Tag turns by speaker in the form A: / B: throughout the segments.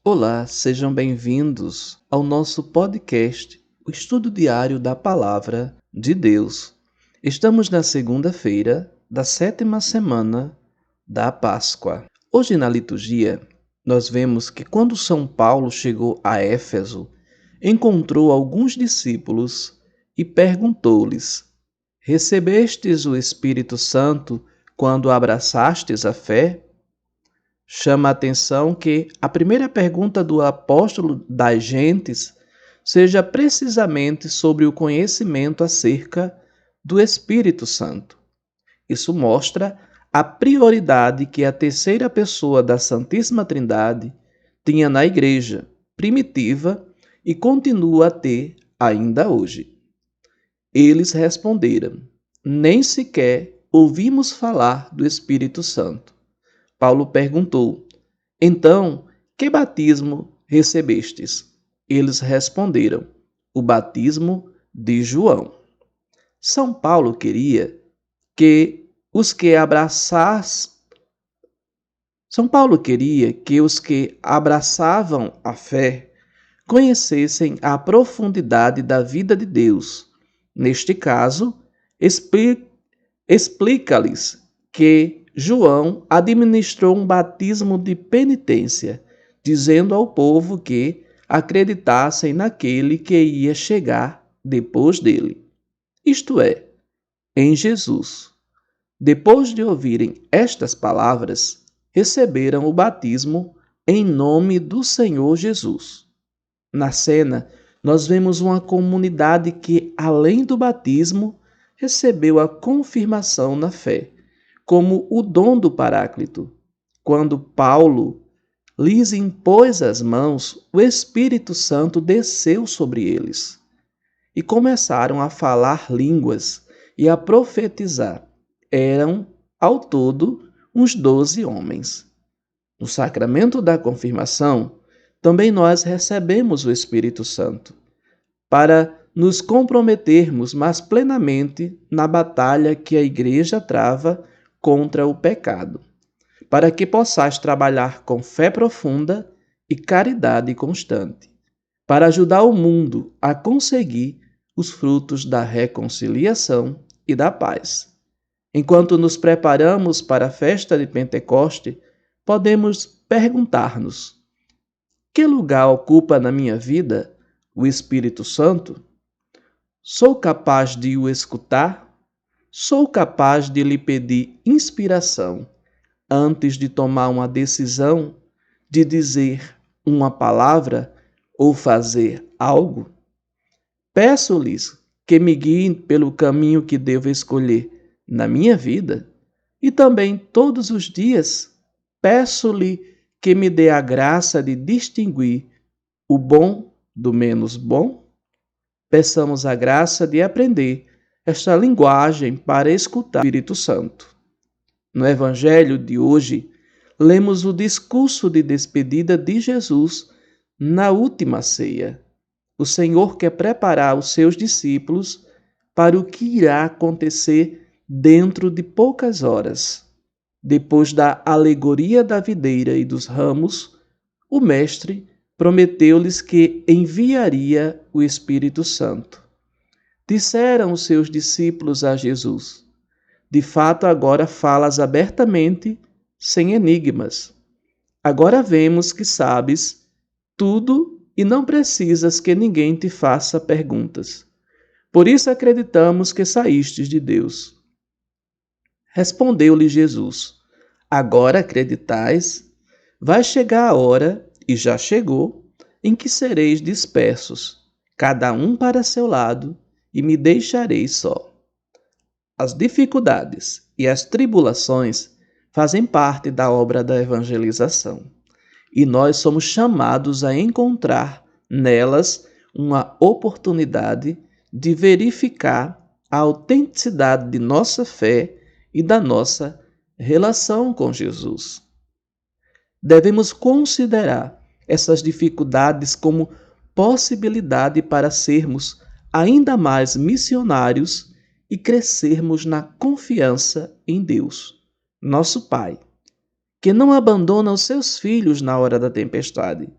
A: Olá, sejam bem-vindos ao nosso podcast, o estudo diário da Palavra de Deus. Estamos na segunda-feira da 7ª semana da Páscoa. Hoje na liturgia, nós vemos que quando São Paulo chegou a Éfeso, encontrou alguns discípulos e perguntou-lhes: Recebestes o Espírito Santo quando abraçastes a fé? Chama a atenção que a primeira pergunta do apóstolo das gentes seja precisamente sobre o conhecimento acerca do Espírito Santo. Isso mostra a prioridade que a terceira pessoa da Santíssima Trindade tinha na igreja primitiva e continua a ter ainda hoje. Eles responderam: nem sequer ouvimos falar do Espírito Santo. Paulo perguntou: então, que batismo recebestes? Eles responderam: o batismo de João. São Paulo queria que os que abraçavam a fé conhecessem a profundidade da vida de Deus. Neste caso, explica-lhes que João administrou um batismo de penitência, dizendo ao povo que acreditassem naquele que ia chegar depois dele, isto é, em Jesus. Depois de ouvirem estas palavras, receberam o batismo em nome do Senhor Jesus. Na cena, nós vemos uma comunidade que, além do batismo, recebeu a confirmação na fé, como o dom do Paráclito. Quando Paulo lhes impôs as mãos, o Espírito Santo desceu sobre eles e começaram a falar línguas e a profetizar. Eram, ao todo, uns 12 homens. No sacramento da confirmação, também nós recebemos o Espírito Santo para nos comprometermos mais plenamente na batalha que a Igreja trava contra o pecado, para que possais trabalhar com fé profunda e caridade constante, para ajudar o mundo a conseguir os frutos da reconciliação e da paz. Enquanto nos preparamos para a festa de Pentecoste, podemos perguntar-nos: que lugar ocupa na minha vida o Espírito Santo? Sou capaz de o escutar? Sou capaz de lhe pedir inspiração antes de tomar uma decisão, de dizer uma palavra ou fazer algo? Peço-lhes que me guiem pelo caminho que devo escolher na minha vida e também todos os dias peço-lhe que me dê a graça de distinguir o bom do menos bom. Peçamos a graça de aprender esta linguagem para escutar o Espírito Santo. No Evangelho de hoje, lemos o discurso de despedida de Jesus na última ceia. O Senhor quer preparar os seus discípulos para o que irá acontecer dentro de poucas horas. Depois da alegoria da videira e dos ramos, o Mestre prometeu-lhes que enviaria o Espírito Santo. Disseram os seus discípulos a Jesus: de fato, agora falas abertamente, sem enigmas. Agora vemos que sabes tudo e não precisas que ninguém te faça perguntas. Por isso acreditamos que saístes de Deus. Respondeu-lhe Jesus: agora acreditais? Vai chegar a hora, e já chegou, em que sereis dispersos, cada um para seu lado, e me deixareis só. As dificuldades e as tribulações fazem parte da obra da evangelização, e nós somos chamados a encontrar nelas uma oportunidade de verificar a autenticidade de nossa fé e da nossa relação com Jesus. Devemos considerar essas dificuldades como possibilidade para sermos ainda mais missionários e crescermos na confiança em Deus, nosso Pai, que não abandona os seus filhos na hora da tempestade,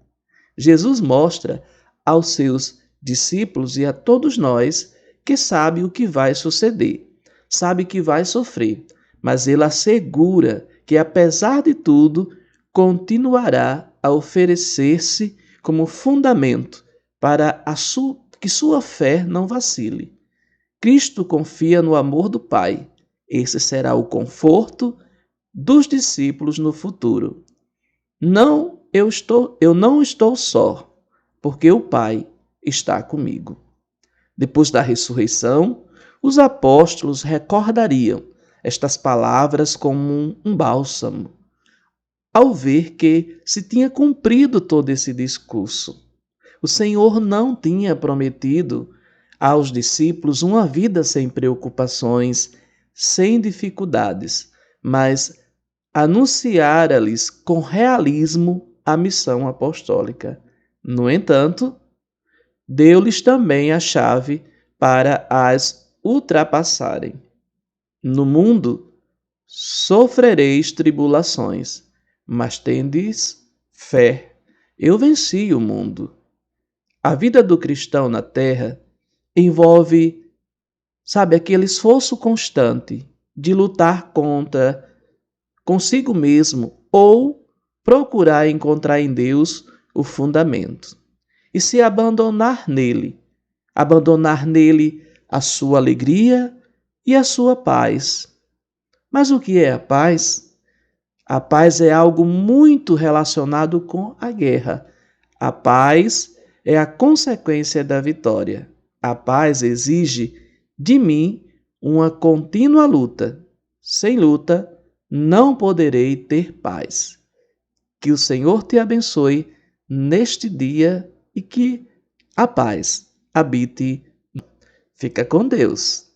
A: Jesus mostra aos seus discípulos e a todos nós que sabe o que vai suceder, sabe que vai sofrer, mas ele assegura que, apesar de tudo, continuará a oferecer-se como fundamento para que sua fé não vacile. Cristo confia no amor do Pai. Esse será o conforto dos discípulos no futuro. Eu não estou só, porque o Pai está comigo. Depois da ressurreição, os apóstolos recordariam estas palavras como um bálsamo, ao ver que se tinha cumprido todo esse discurso. O Senhor não tinha prometido aos discípulos uma vida sem preocupações, sem dificuldades, mas anunciara-lhes com realismo a missão apostólica. No entanto, deu-lhes também a chave para as ultrapassarem. No mundo sofrereis tribulações, mas tendes fé. Eu venci o mundo. A vida do cristão na terra envolve, aquele esforço constante de lutar consigo mesmo ou procurar encontrar em Deus o fundamento e se abandonar nele a sua alegria e a sua paz. Mas o que é a paz? A paz é algo muito relacionado com a guerra. A paz é a consequência da vitória. A paz exige de mim uma contínua luta. Sem luta, não poderei ter paz. Que o Senhor te abençoe neste dia e que a paz habite. Fica com Deus.